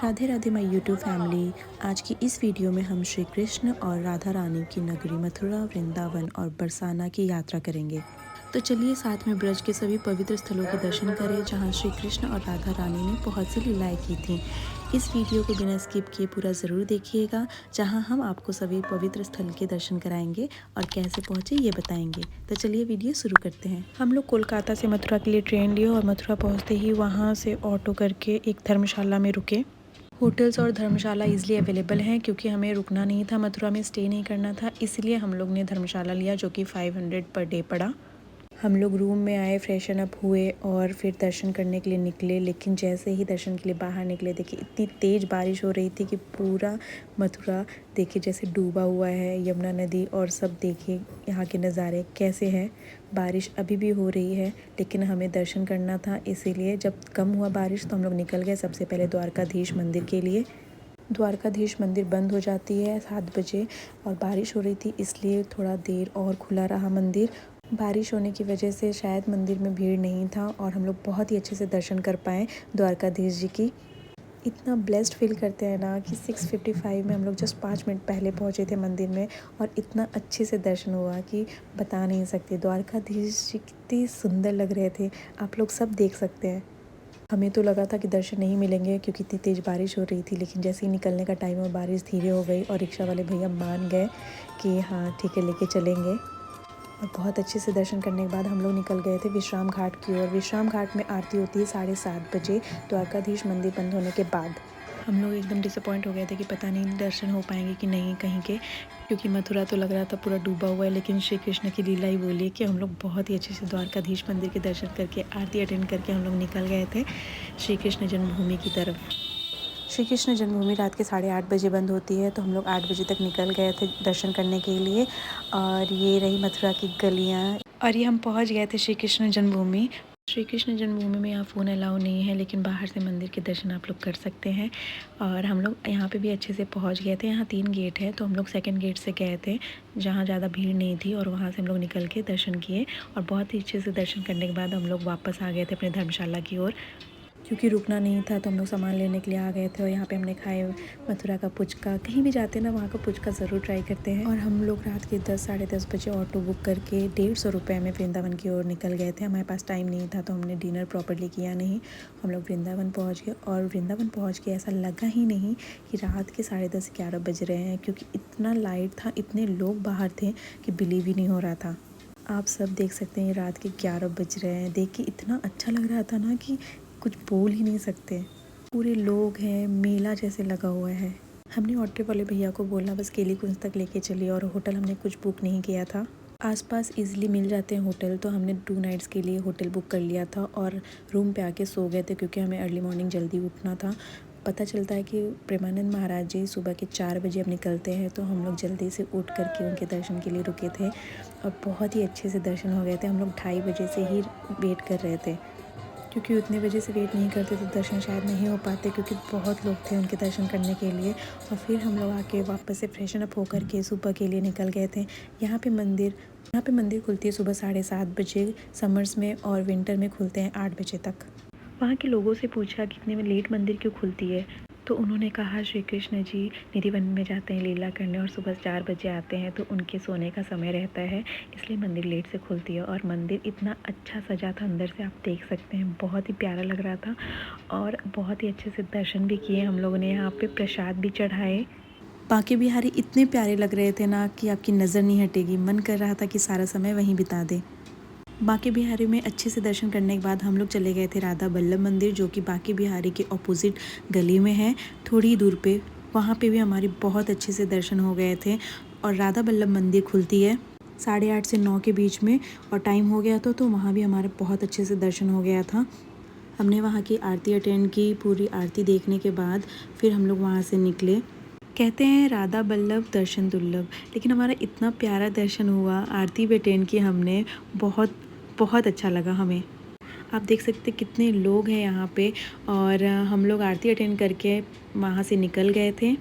Radhe Radhe my YouTube family. आज की इस वीडियो में हम श्री कृष्ण और राधा रानी की नगरी मथुरा, वृंदावन और बरसाना की यात्रा करेंगे। तो चलिए साथ में ब्रज के सभी पवित्र स्थलों के दर्शन करें जहां श्री कृष्ण और राधा रानी ने बहुत सी लीलाएं की थी। इस वीडियो को बिना स्किप किए पूरा ज़रूर देखिएगा, जहां हम आपको सभी पवित्र स्थल के दर्शन कराएंगे और कैसे पहुंचे ये बताएंगे। तो चलिए वीडियो शुरू करते हैं। हम लोग कोलकाता से मथुरा के लिए ट्रेन लिए और मथुरा पहुँचते ही वहाँ से ऑटो करके एक धर्मशाला में रुके। होटल्स और धर्मशाला इजीली अवेलेबल हैं क्योंकि हमें रुकना नहीं था, मथुरा में स्टे नहीं करना था, इसलिए हम लोग ने धर्मशाला लिया जो कि 500 पर डे पड़ा। हम लोग रूम में आए, फ्रेशन अप हुए और फिर दर्शन करने के लिए निकले। लेकिन जैसे ही दर्शन के लिए बाहर निकले, देखिए इतनी तेज़ बारिश हो रही थी कि पूरा मथुरा देखिए जैसे डूबा हुआ है। यमुना नदी और सब देखिए यहाँ के नज़ारे कैसे हैं। बारिश अभी भी हो रही है लेकिन हमें दर्शन करना था, इसीलिए जब कम हुआ बारिश तो हम लोग निकल गए सबसे पहले द्वारकाधीश मंदिर के लिए। द्वारकाधीश मंदिर बंद हो जाती है 7 बजे और बारिश हो रही थी इसलिए थोड़ा देर और खुला रहा मंदिर। बारिश होने की वजह से शायद मंदिर में भीड़ नहीं था और हम लोग बहुत ही अच्छे से दर्शन कर पाए द्वारकाधीश जी की। इतना ब्लेस्ड फील करते हैं ना कि 6:55 में हम लोग जस्ट 5 मिनट पहले पहुंचे थे मंदिर में और इतना अच्छे से दर्शन हुआ कि बता नहीं सकते। द्वारकाधीश जी कितने सुंदर लग रहे थे, आप लोग सब देख सकते हैं। हमें तो लगा था कि दर्शन नहीं मिलेंगे क्योंकि इतनी तेज़ बारिश हो रही थी, लेकिन जैसे ही निकलने का टाइम और बारिश धीरे हो गई और रिक्शा वाले भैया मान गए कि हाँ ठीक है लेके चलेंगे। और बहुत अच्छे से दर्शन करने के बाद हम लोग निकल गए थे विश्राम घाट की ओर। विश्राम घाट में आरती होती है 7:30 बजे द्वारकाधीश मंदिर बंद होने के बाद। हम लोग एकदम डिसअपॉइंट हो गए थे कि पता नहीं दर्शन हो पाएंगे कि नहीं कहीं के, क्योंकि मथुरा तो लग रहा था पूरा डूबा हुआ है। लेकिन श्री कृष्ण की लीला ही बोली कि हम लोग बहुत ही अच्छे से द्वारकाधीश मंदिर के दर्शन करके आरती अटेंड करके हम लोग निकल गए थे श्री कृष्ण जन्मभूमि की तरफ। श्री कृष्ण जन्मभूमि रात के 8:30 बजे बंद होती है, तो हम लोग 8 बजे तक निकल गए थे दर्शन करने के लिए। और ये रही मथुरा की गलियाँ और ये हम पहुंच गए थे श्री कृष्ण जन्मभूमि। श्री कृष्ण जन्मभूमि में यहाँ फ़ोन अलाउ नहीं है, लेकिन बाहर से मंदिर के दर्शन आप लोग कर सकते हैं। और हम लोग यहाँ पे भी अच्छे से पहुँच गए थे। यहाँ 3 गेट है, तो हम लोग सेकंड गेट से गए थे जहाँ ज़्यादा भीड़ नहीं थी और वहाँ से हम लोग निकल के दर्शन किए। और बहुत ही अच्छे से दर्शन करने के बाद हम लोग वापस आ गए थे अपने धर्मशाला की ओर, क्योंकि रुकना नहीं था तो हम लोग सामान लेने के लिए आ गए थे। और यहाँ पे हमने खाए मथुरा का पुचका। कहीं भी जाते हैं ना वहाँ का पुचका ज़रूर ट्राई करते हैं। और हम लोग रात के 10 साढ़े 10 बजे ऑटो बुक करके 150 रुपये में वृंदावन की ओर निकल गए थे। हमारे पास टाइम नहीं था तो हमने डिनर प्रॉपर्ली किया नहीं। हम लोग वृंदावन पहुँच गए और वृंदावन पहुँच के ऐसा लगा ही नहीं कि रात के 10:30 11 बज रहे हैं, क्योंकि इतना लाइट था, इतने लोग बाहर थे कि बिलीव ही नहीं हो रहा था। आप सब देख सकते हैं रात के 11 बज रहे हैं। देख के इतना अच्छा लग रहा था ना कि कुछ बोल ही नहीं सकते। पूरे लोग हैं, मेला जैसे लगा हुआ है। हमने ऑटो वाले भैया को बोला बस केली कुंज तक लेके चलिए, और होटल हमने कुछ बुक नहीं किया था। आसपास इजीली मिल जाते हैं होटल, तो हमने 2 नाइट्स के लिए होटल बुक कर लिया था और रूम पे आके सो गए थे क्योंकि हमें अर्ली मॉर्निंग जल्दी उठना था। पता चलता है कि प्रेमानंद महाराज जी सुबह के 4 बजे अब निकलते हैं, तो हम लोग जल्दी से उठ करके उनके दर्शन के लिए रुके थे और बहुत ही अच्छे से दर्शन हो गए थे। हम लोग 2:30 बजे से ही वेट कर रहे थे, क्योंकि उतने बजे से वेट नहीं करते तो दर्शन शायद नहीं हो पाते, क्योंकि बहुत लोग थे उनके दर्शन करने के लिए। और फिर हम लोग आके वापस से फ्रेशन अप होकर के सुबह के लिए निकल गए थे। यहाँ पे मंदिर खुलती है सुबह 7:30 बजे समर्स में, और विंटर में खुलते हैं 8 बजे तक। वहाँ के लोगों से पूछा कि इतने में लेट मंदिर क्यों खुलती है, तो उन्होंने कहा श्री कृष्ण जी निधि वन में जाते हैं लीला करने और सुबह 4 बजे आते हैं, तो उनके सोने का समय रहता है, इसलिए मंदिर लेट से खुलती है। और मंदिर इतना अच्छा सजा था, अंदर से आप देख सकते हैं, बहुत ही प्यारा लग रहा था और बहुत ही अच्छे से दर्शन भी किए हम लोगों ने। यहाँ पे प्रसाद भी चढ़ाए। बांके बिहारी इतने प्यारे लग रहे थे ना कि आपकी नज़र नहीं हटेगी, मन कर रहा था कि सारा समय वहीं बिता दे। बांके बिहारी में अच्छे से दर्शन करने के बाद हम लोग चले गए थे राधा बल्लभ मंदिर, जो कि बांके बिहारी के ऑपोजिट गली में है, थोड़ी ही दूर पे। वहाँ पे भी हमारे बहुत अच्छे से दर्शन हो गए थे। और राधा बल्लभ मंदिर खुलती है 8:30 से 9 के बीच में, और टाइम हो गया तो वहाँ भी हमारे बहुत अच्छे से दर्शन हो गया था। हमने वहाँ की आरती अटेंड की। पूरी आरती देखने के बाद फिर हम लोग वहाँ से निकले। कहते हैं राधा बल्लभ दर्शन दुर्लभ, लेकिन हमारा इतना प्यारा दर्शन हुआ, आरती भी अटेंड की हमने, बहुत बहुत अच्छा लगा हमें। आप देख सकते कितने लोग हैं यहाँ पे। और हम लोग आरती अटेंड करके वहाँ से निकल गए थे।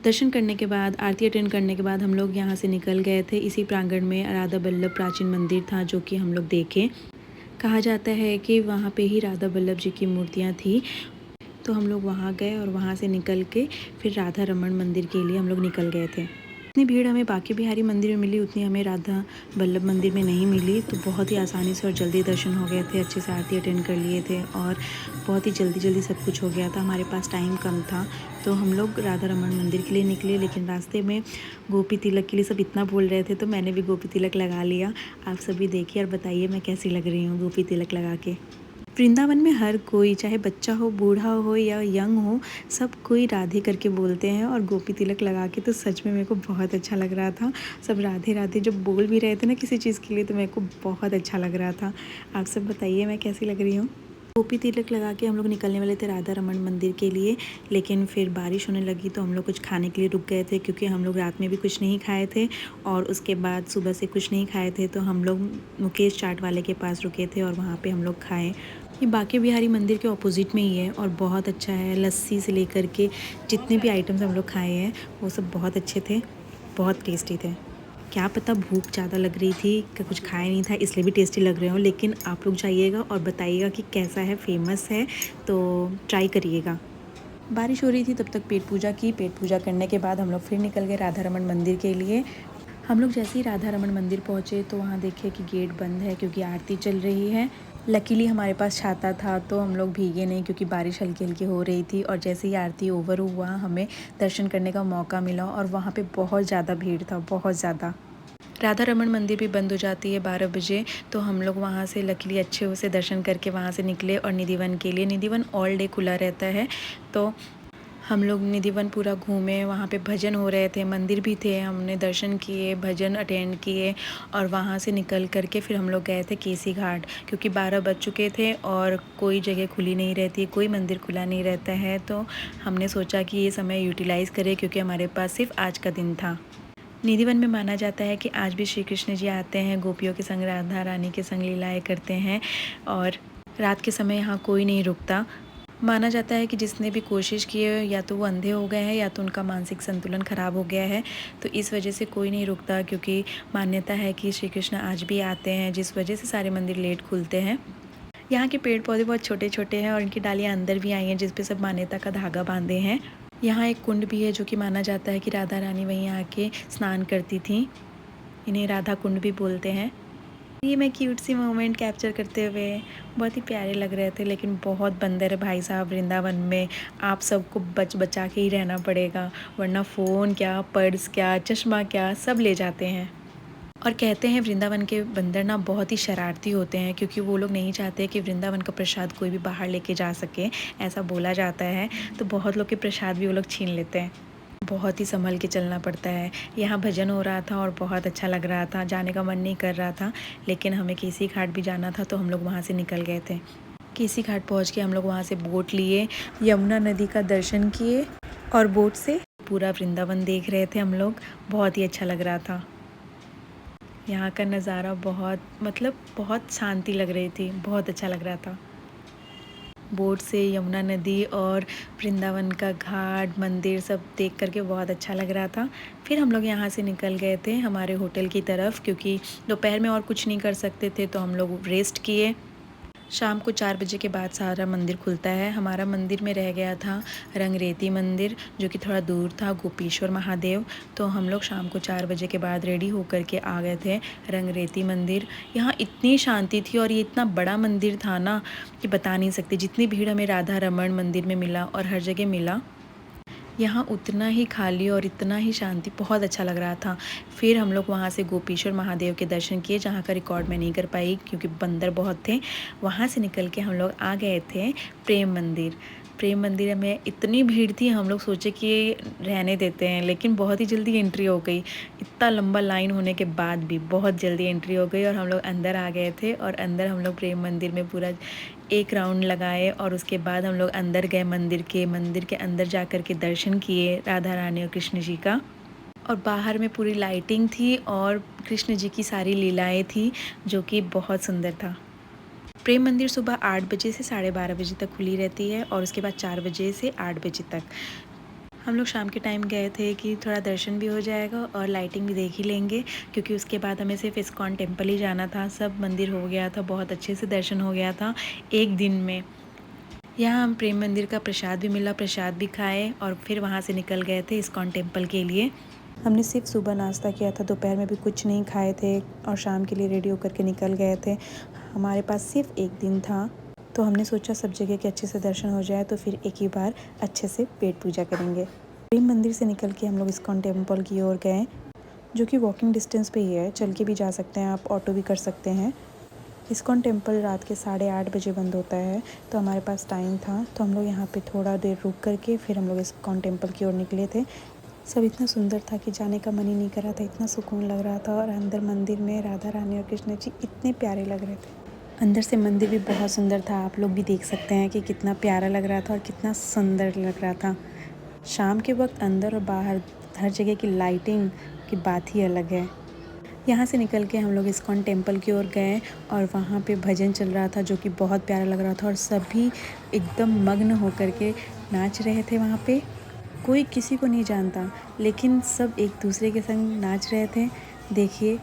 दर्शन करने के बाद, आरती अटेंड करने के बाद हम लोग यहाँ से निकल गए थे। इसी प्रांगण में राधा बल्लभ प्राचीन मंदिर था जो कि हम लोग देखे। कहा जाता है कि वहाँ पे ही राधा बल्लभ जी की मूर्तियाँ थी। तो हम लोग वहाँ गए और वहाँ से निकल के फिर राधा रमण मंदिर के लिए हम लोग निकल गए थे। जितनी भीड़ हमें बांके बिहारी मंदिर में मिली उतनी हमें राधा वल्लभ मंदिर में नहीं मिली, तो बहुत ही आसानी से और जल्दी दर्शन हो गए थे, अच्छे से आरती अटेंड कर लिए थे और बहुत ही जल्दी सब कुछ हो गया था। हमारे पास टाइम कम था तो हम लोग राधा रमण मंदिर के लिए निकले, लेकिन रास्ते में गोपी तिलक के लिए सब इतना बोल रहे थे तो मैंने भी गोपी तिलक लगा लिया। आप सभी देखिए और बताइए मैं कैसी लग रही हूँ गोपी तिलक लगा के। वृंदावन में हर कोई, चाहे बच्चा हो, बूढ़ा हो या यंग हो, सब कोई राधे करके बोलते हैं और गोपी तिलक लगा के तो सच में मेरे को बहुत अच्छा लग रहा था। सब राधे राधे जब बोल भी रहे थे ना किसी चीज़ के लिए तो मेरे को बहुत अच्छा लग रहा था। आप सब बताइए मैं कैसी लग रही हूँ। गोपी तिलक लगा के हम लोग निकलने वाले थे राधा रमण मंदिर के लिए, लेकिन फिर बारिश होने लगी तो हम लोग कुछ खाने के लिए रुक गए थे, क्योंकि हम लोग रात में भी कुछ नहीं खाए थे और उसके बाद सुबह से कुछ नहीं खाए थे। तो हम लोग मुकेश चाट वाले के पास रुके थे और वहाँ पे हम लोग खाए। ये बांके बिहारी मंदिर के ऑपोजिट में ही है और बहुत अच्छा है। लस्सी से लेकर के जितने भी आइटम्स हम लोग खाए हैं वो सब बहुत अच्छे थे, बहुत टेस्टी थे। क्या पता भूख ज़्यादा लग रही थी कि कुछ खाया नहीं था इसलिए भी टेस्टी लग रहे हो, लेकिन आप लोग जाइएगा और बताइएगा कि कैसा है, फेमस है तो ट्राई करिएगा। बारिश हो रही थी तब तक पेट पूजा की। पेट पूजा करने के बाद हम लोग फिर निकल गए राधा रमण मंदिर के लिए। हम लोग जैसे ही राधा रमण मंदिर पहुँचे तो वहाँ देखिए कि गेट बंद है क्योंकि आरती चल रही है। लकीली हमारे पास छाता था तो हम लोग भीगे नहीं क्योंकि बारिश हल्की हल्की हो रही थी। और जैसे ही आरती ओवर हुआ हमें दर्शन करने का मौका मिला और वहाँ पे बहुत ज़्यादा भीड़ था, बहुत ज़्यादा। राधा रमण मंदिर भी बंद हो जाती है 12 बजे, तो हम लोग वहाँ से लकीली अच्छे से दर्शन करके वहाँ से निकले और निधिवन के लिए। निधिवन ऑल डे खुला रहता है तो हम लोग निधिवन पूरा घूमे। वहाँ पे भजन हो रहे थे, मंदिर भी थे, हमने दर्शन किए, भजन अटेंड किए और वहाँ से निकल करके फिर हम लोग गए थे केसी घाट, क्योंकि 12 बज चुके थे और कोई जगह खुली नहीं रहती, कोई मंदिर खुला नहीं रहता है। तो हमने सोचा कि ये समय यूटिलाइज़ करें क्योंकि हमारे पास सिर्फ आज का दिन था। निधिवन में माना जाता है कि आज भी श्री कृष्ण जी आते हैं, गोपियों के संग, राधा रानी के संग लीलाएँ करते हैं और रात के समय यहाँ कोई नहीं रुकता। माना जाता है कि जिसने भी कोशिश की है या तो वो अंधे हो गए हैं या तो उनका मानसिक संतुलन ख़राब हो गया है, तो इस वजह से कोई नहीं रुकता, क्योंकि मान्यता है कि श्री कृष्ण आज भी आते हैं, जिस वजह से सारे मंदिर लेट खुलते हैं। यहाँ के पेड़ पौधे बहुत छोटे छोटे हैं और इनकी डालियाँ अंदर भी आई हैं जिस पे सब मान्यता का धागा बांधे हैं। यहाँ एक कुंड भी है जो कि माना जाता है कि राधा रानी वहीं आके स्नान करती थी। इन्हें राधा कुंड भी बोलते हैं। ये मैं क्यूट सी मोमेंट कैप्चर करते हुए बहुत ही प्यारे लग रहे थे, लेकिन बहुत बंदर है भाई साहब वृंदावन में। आप सबको बचा के ही रहना पड़ेगा, वरना फ़ोन क्या, पर्स क्या, चश्मा क्या, सब ले जाते हैं। और कहते हैं वृंदावन के बंदर ना बहुत ही शरारती होते हैं, क्योंकि वो लोग नहीं चाहते कि वृंदावन का प्रसाद कोई भी बाहर लेके जा सके, ऐसा बोला जाता है। तो बहुत लोग के प्रसाद भी वो लोग छीन लेते हैं। बहुत ही संभल के चलना पड़ता है। यहाँ भजन हो रहा था और बहुत अच्छा लग रहा था, जाने का मन नहीं कर रहा था, लेकिन हमें केसी घाट भी जाना था तो हम लोग वहाँ से निकल गए थे। केसी घाट पहुँच के हम लोग वहाँ से बोट लिए, यमुना नदी का दर्शन किए और बोट से पूरा वृंदावन देख रहे थे हम लोग। बहुत ही अच्छा लग रहा था। यहाँ का नज़ारा बहुत शांति लग रही थी, बहुत अच्छा लग रहा था। बोट से यमुना नदी और वृंदावन का घाट, मंदिर सब देख करके बहुत अच्छा लग रहा था। फिर हम लोग यहाँ से निकल गए थे हमारे होटल की तरफ, क्योंकि दोपहर में और कुछ नहीं कर सकते थे तो हम लोग रेस्ट किए। शाम को 4 बजे के बाद सारा मंदिर खुलता है। हमारा मंदिर में रह गया था रंगरेती मंदिर, जो कि थोड़ा दूर था, गोपेश्वर महादेव। तो हम लोग शाम को 4 बजे के बाद रेडी होकर के आ गए थे रंगरेती मंदिर। यहाँ इतनी शांति थी और ये इतना बड़ा मंदिर था ना कि बता नहीं सकते। जितनी भीड़ हमें राधा रमण मंदिर में मिला और हर जगह मिला, यहाँ उतना ही खाली और इतना ही शांति, बहुत अच्छा लग रहा था। फिर हम लोग वहाँ से गोपेश्वर महादेव के दर्शन किए, जहाँ का रिकॉर्ड मैं नहीं कर पाई क्योंकि बंदर बहुत थे। वहाँ से निकल के हम लोग आ गए थे प्रेम मंदिर। प्रेम मंदिर में इतनी भीड़ थी, हम लोग सोचे कि रहने देते हैं, लेकिन बहुत ही जल्दी एंट्री हो गई। इतना लंबा लाइन होने के बाद भी बहुत जल्दी एंट्री हो गई और हम लोग अंदर आ गए थे। और अंदर हम लोग प्रेम मंदिर में पूरा एक राउंड लगाए और उसके बाद हम लोग अंदर गए मंदिर के अंदर जा कर के दर्शन किए राधा रानी और कृष्ण जी का। और बाहर में पूरी लाइटिंग थी और कृष्ण जी की सारी लीलाएं थी, जो कि बहुत सुंदर था। प्रेम मंदिर सुबह 8 बजे से 12:30 बजे तक खुली रहती है और उसके बाद 4 बजे से 8 बजे तक। हम लोग शाम के टाइम गए थे कि थोड़ा दर्शन भी हो जाएगा और लाइटिंग भी देख ही लेंगे, क्योंकि उसके बाद हमें सिर्फ इस्कॉन टेम्पल ही जाना था। सब मंदिर हो गया था, बहुत अच्छे से दर्शन हो गया था एक दिन में। यहाँ हम प्रेम मंदिर का प्रसाद भी मिला, प्रसाद भी खाए और फिर वहाँ से निकल गए थे इस्कॉन टेम्पल के लिए। हमने सिर्फ सुबह नाश्ता किया था, दोपहर में भी कुछ नहीं खाए थे और शाम के लिए रेडी होकर के निकल गए थे। हमारे पास सिर्फ एक दिन था, तो हमने सोचा सब जगह के अच्छे से दर्शन हो जाए, तो फिर एक ही बार अच्छे से पेट पूजा करेंगे। प्रेम मंदिर से निकल के हम लोग इस्कॉन टेम्पल की ओर गए, जो कि वॉकिंग डिस्टेंस पे ही है, चल के भी जा सकते हैं आप, ऑटो भी कर सकते हैं। इस्कॉन टेम्पल रात के 8:30 बजे बंद होता है, तो हमारे पास टाइम था, तो हम लोग यहाँ पे थोड़ा देर रुक करके फिर हम लोग इस्कॉन टेम्पल की ओर निकले थे। सब इतना सुंदर था कि जाने का मन ही नहीं कर रहा था, इतना सुकून लग रहा था। और अंदर मंदिर में राधा रानी और कृष्ण जी इतने प्यारे लग रहे थे। अंदर से मंदिर भी बहुत सुंदर था, आप लोग भी देख सकते हैं कि कितना प्यारा लग रहा था और कितना सुंदर लग रहा था। शाम के वक्त अंदर और बाहर हर जगह की लाइटिंग की बात ही अलग है। यहाँ से निकल के हम लोग इस्कॉन टेम्पल की ओर गए और वहाँ पे भजन चल रहा था, जो कि बहुत प्यारा लग रहा था और सभी एकदम मग्न होकर के नाच रहे थे वहाँ पे। कोई किसी को नहीं जानता, लेकिन सब एक दूसरे के संग नाच रहे थे। देखिए,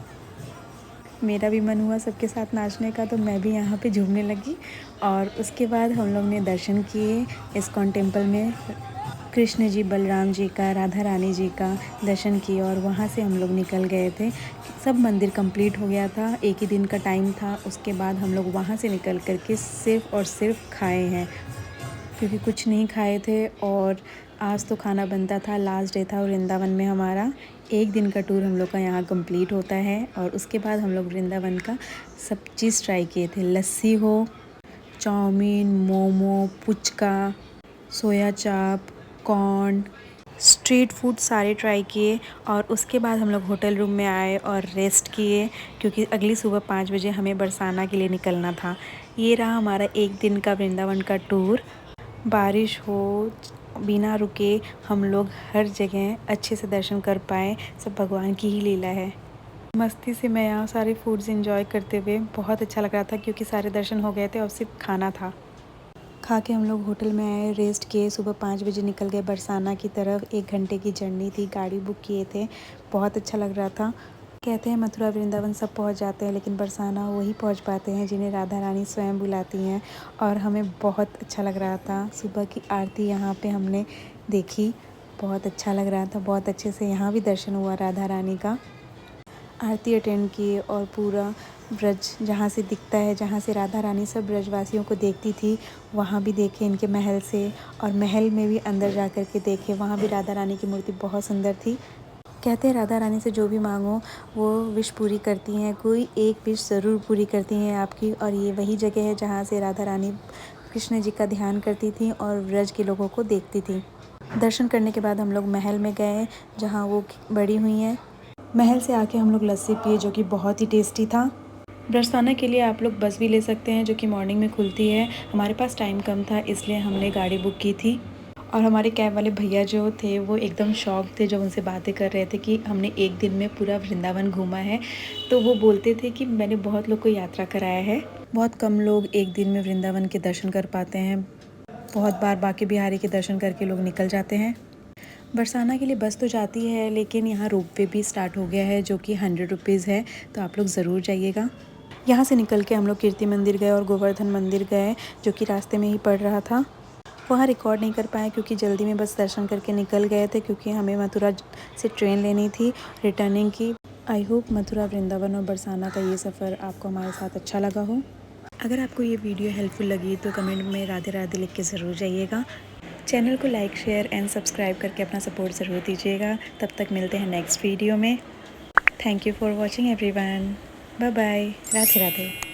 मेरा भी मन हुआ सबके साथ नाचने का, तो मैं भी यहाँ पे झूमने लगी। और उसके बाद हम लोग ने दर्शन किए इस्कॉन टेम्पल में, कृष्ण जी, बलराम जी का, राधा रानी जी का दर्शन किए और वहाँ से हम लोग निकल गए थे। सब मंदिर कंप्लीट हो गया था, एक ही दिन का टाइम था। उसके बाद हम लोग वहाँ से निकल कर के सिर्फ़ और सिर्फ खाए हैं, क्योंकि कुछ नहीं खाए थे और आज तो खाना बनता था। लास्ट डे था वृंदावन में हमारा। एक दिन का टूर हम लोग का यहाँ कंप्लीट होता है और उसके बाद हम लोग वृंदावन का सब चीज़ ट्राई किए थे। लस्सी हो, चाउमीन, मोमो, पुचका, सोया चाप, कॉर्न, स्ट्रीट फूड सारे ट्राई किए। और उसके बाद हम लोग होटल रूम में आए और रेस्ट किए, क्योंकि अगली सुबह 5 बजे हमें बरसाना के लिए निकलना था। ये रहा हमारा एक दिन का वृंदावन का टूर। बारिश हो, बिना रुके हम लोग हर जगह अच्छे से दर्शन कर पाए, सब भगवान की ही लीला है। मस्ती से मैं यहाँ सारे फूड्स एंजॉय करते हुए, बहुत अच्छा लग रहा था क्योंकि सारे दर्शन हो गए थे और सिर्फ खाना था। खा के हम लोग होटल में आए, रेस्ट किए, सुबह 5 बजे निकल गए बरसाना की तरफ। 1 घंटे की जर्नी थी, गाड़ी बुक किए थे, बहुत अच्छा लग रहा था। कहते हैं मथुरा वृंदावन सब पहुंच जाते हैं, लेकिन बरसाना वही पहुंच पाते हैं जिन्हें राधा रानी स्वयं बुलाती हैं। और हमें बहुत अच्छा लग रहा था। सुबह की आरती यहाँ पे हमने देखी, बहुत अच्छा लग रहा था। बहुत अच्छे से यहाँ भी दर्शन हुआ राधा रानी का। आरती अटेंड किए और पूरा ब्रज जहाँ से दिखता है, जहाँ से राधा रानी सब ब्रजवासियों को देखती थी, वहाँ भी देखे इनके महल से। और महल में भी अंदर जा कर के देखे, वहाँ भी राधा रानी की मूर्ति बहुत सुंदर थी। कहते हैं राधा रानी से जो भी मांगो वो विश पूरी करती हैं, कोई एक विश ज़रूर पूरी करती हैं आपकी। और ये वही जगह है जहाँ से राधा रानी कृष्ण जी का ध्यान करती थी और ब्रज के लोगों को देखती थी। दर्शन करने के बाद हम लोग महल में गए, जहाँ वो बड़ी हुई हैं। महल से आके हम लोग लस्सी पिए, जो कि बहुत ही टेस्टी था। बरसाना के लिए आप लोग बस भी ले सकते हैं, जो कि मॉर्निंग में खुलती है। हमारे पास टाइम कम था, इसलिए हमने गाड़ी बुक की थी। और हमारे कैब वाले भैया जो थे वो एकदम शॉक थे जब उनसे बातें कर रहे थे कि हमने एक दिन में पूरा वृंदावन घूमा है। तो वो बोलते थे कि मैंने बहुत लोग को यात्रा कराया है, बहुत कम लोग एक दिन में वृंदावन के दर्शन कर पाते हैं। बहुत बार बांके बिहारी के दर्शन करके लोग निकल जाते हैं। बरसाना के लिए बस तो जाती है, लेकिन यहाँ रोपवे भी स्टार्ट हो गया है, जो कि 100 रुपीज़ है, तो आप लोग ज़रूर जाइएगा। यहाँ से निकल के हम लोग कीर्ति मंदिर गए और गोवर्धन मंदिर गए, जो कि रास्ते में ही पड़ रहा था। वहाँ रिकॉर्ड नहीं कर पाए क्योंकि जल्दी में बस दर्शन करके निकल गए थे, क्योंकि हमें मथुरा से ट्रेन लेनी थी रिटर्निंग की। आई होप मथुरा, वृंदावन और बरसाना का ये सफ़र आपको हमारे साथ अच्छा लगा हो। अगर आपको ये वीडियो हेल्पफुल लगी तो कमेंट में राधे राधे लिख के ज़रूर जाइएगा। चैनल को लाइक, शेयर एंड सब्सक्राइब करके अपना सपोर्ट ज़रूर दीजिएगा। तब तक मिलते हैं नेक्स्ट वीडियो में। Thank you for watching everyone. Bye bye. Radhe Radhe.